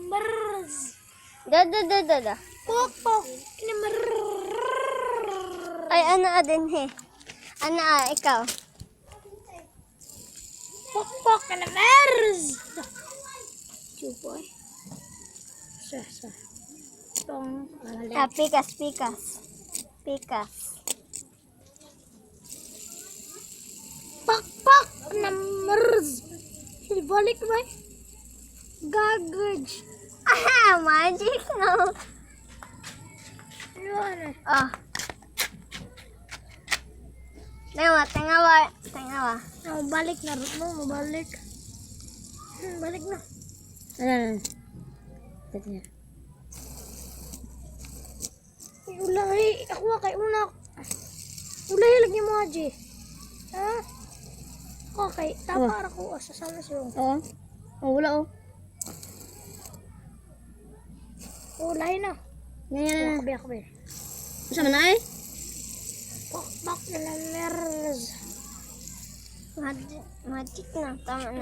Mers. Da. Pok. Kinamar. Ay, ano din he. Ano ikaw? Pok. Kinamers. Chupoy. Sa. Tong. Pikas. Pak. Kinamers. Balik ba? Gagage. Magic no. Ano? Oh. Tengah wa. Balik na rin mo. Balik na. Ano? Tati na. Ulay. Ako kay una. Ulay lagi mo aji. Ha? Okay. Tapar ako. Sasama siyo. Oo. Wala oh. Ulay na. Ganyan na. Kabe. Masa man ay? Pak na mers. Magic na. Tama na.